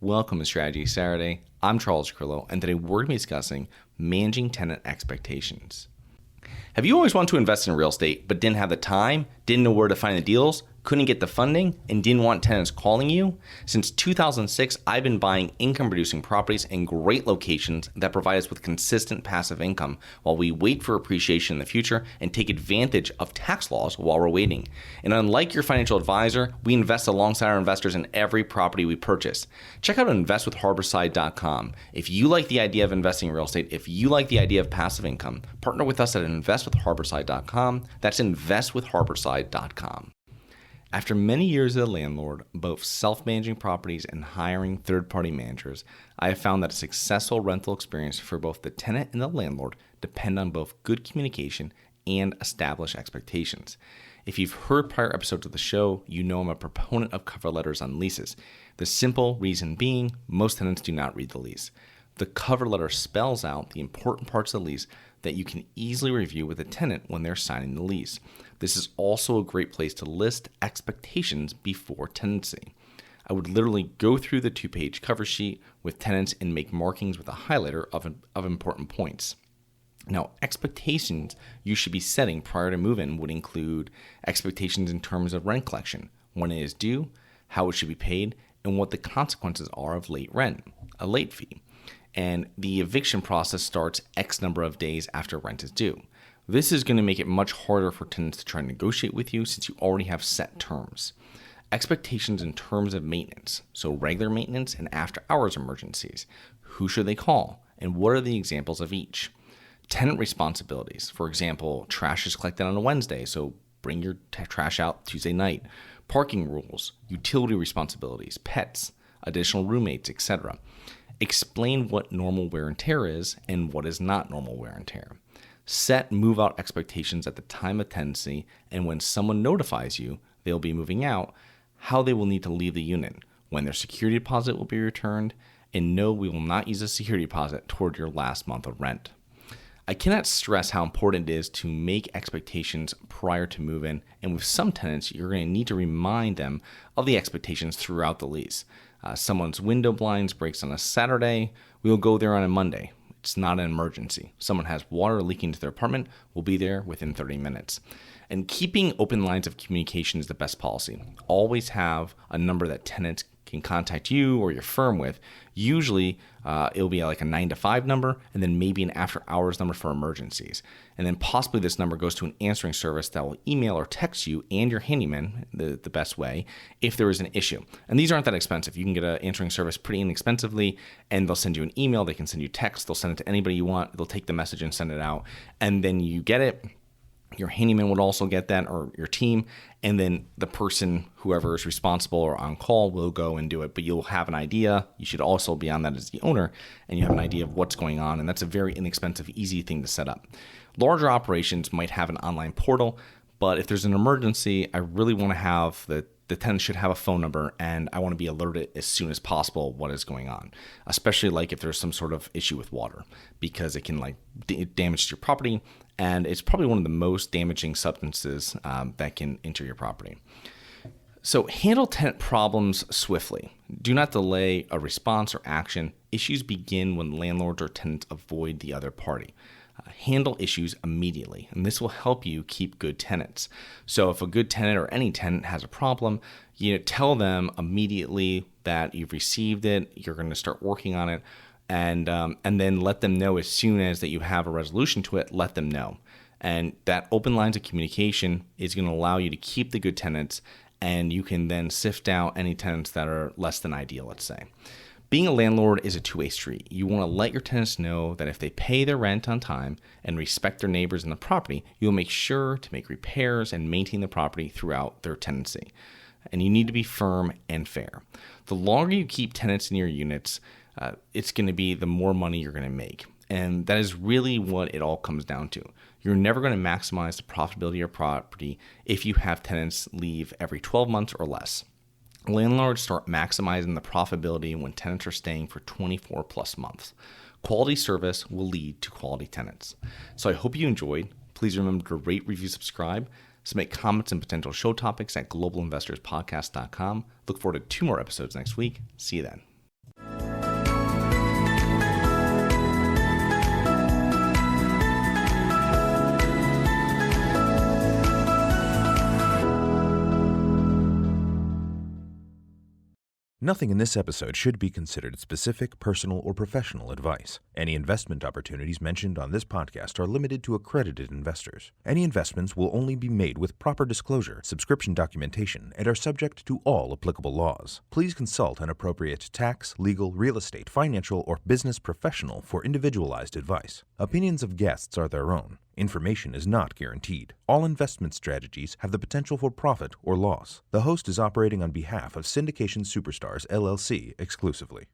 Welcome to Strategy Saturday. I'm Charles Carillo, and today we're going to be discussing managing tenant expectations. Have you always wanted to invest in real estate but didn't have the time, didn't know where to find the deals, couldn't get the funding, and didn't want tenants calling you? Since 2006, I've been buying income-producing properties in great locations that provide us with consistent passive income while we wait for appreciation in the future and take advantage of tax laws while we're waiting. And unlike your financial advisor, we invest alongside our investors in every property we purchase. Check out investwithharborside.com. If you like the idea of investing in real estate, if you like the idea of passive income, partner with us at investwithharborside.com. That's investwithharborside.com. After many years as a landlord, both self-managing properties and hiring third-party managers, I have found that a successful rental experience for both the tenant and the landlord depend on both good communication and established expectations. If you've heard prior episodes of the show, you know I'm a proponent of cover letters on leases. The simple reason being, most tenants do not read the lease. The cover letter spells out the important parts of the lease that you can easily review with a tenant when they're signing the lease. This is also a great place to list expectations before tenancy. I would literally go through the 2-page cover sheet with tenants and make markings with a highlighter of important points. Now, expectations you should be setting prior to move-in would include expectations in terms of rent collection, when it is due, how it should be paid, and what the consequences are of late rent, a late fee. And the eviction process starts X number of days after rent is due. This is going to make it much harder for tenants to try and negotiate with you since you already have set terms. Expectations in terms of maintenance, so regular maintenance and after hours emergencies. Who should they call? And what are the examples of each? Tenant responsibilities. For example, trash is collected on a Wednesday, so bring your trash out Tuesday night. Parking rules, utility responsibilities, pets, additional roommates, etc. Explain what normal wear and tear is and what is not normal wear and tear. Set move-out expectations at the time of tenancy, and when someone notifies you they'll be moving out, how they will need to leave the unit, when their security deposit will be returned, and no, we will not use a security deposit toward your last month of rent. I cannot stress how important it is to make expectations prior to move-in, and with some tenants, you're going to need to remind them of the expectations throughout the lease. Someone's window blinds breaks on a Saturday, we will go there on a Monday. It's not an emergency. Someone has water leaking into their apartment, we'll be there within 30 minutes. And keeping open lines of communication is the best policy. Always have a number that tenants can contact you or your firm with. Usually it'll be like a 9 to 5 number and then maybe an after hours number for emergencies. And then possibly this number goes to an answering service that will email or text you and your handyman, the best way, if there is an issue. And these aren't that expensive. You can get an answering service pretty inexpensively, and they'll send you an email, they can send you text, they'll send it to anybody you want, they'll take the message and send it out. And then you get it. Your handyman would also get that, or your team, and then the person, whoever is responsible or on call, will go and do it. But you'll have an idea. You should also be on that as the owner, and you have an idea of what's going on, and that's a very inexpensive, easy thing to set up. Larger operations might have an online portal, but if there's an emergency, I really want to have the tenant should have a phone number, and I want to be alerted as soon as possible what is going on, especially like if there's some sort of issue with water, because it can damage your property, and it's probably one of the most damaging substances that can enter your property. So handle tenant problems swiftly. Do not delay a response or action. Issues begin when landlords or tenants avoid the other party. Handle issues immediately, and this will help you keep good tenants. So if a good tenant or any tenant has a problem, tell them immediately that you've received it, you're going to start working on it, and then let them know as soon as that you have a resolution to it, let them know. And that open lines of communication is going to allow you to keep the good tenants, and you can then sift out any tenants that are less than ideal, let's say. Being a landlord is a two-way street. You want to let your tenants know that if they pay their rent on time and respect their neighbors in the property, you'll make sure to make repairs and maintain the property throughout their tenancy. And you need to be firm and fair. The longer you keep tenants in your units, it's going to be the more money you're going to make. And that is really what it all comes down to. You're never going to maximize the profitability of your property if you have tenants leave every 12 months or less. Landlords start maximizing the profitability when tenants are staying for 24 plus months. Quality service will lead to quality tenants. So I hope you enjoyed. Please remember to rate, review, subscribe. Submit comments and potential show topics at globalinvestorspodcast.com. Look forward to 2 more episodes next week. See you then. Nothing in this episode should be considered specific, personal, or professional advice. Any investment opportunities mentioned on this podcast are limited to accredited investors. Any investments will only be made with proper disclosure, subscription documentation, and are subject to all applicable laws. Please consult an appropriate tax, legal, real estate, financial, or business professional for individualized advice. Opinions of guests are their own. Information is not guaranteed. All investment strategies have the potential for profit or loss. The host is operating on behalf of Syndication Superstars LLC exclusively.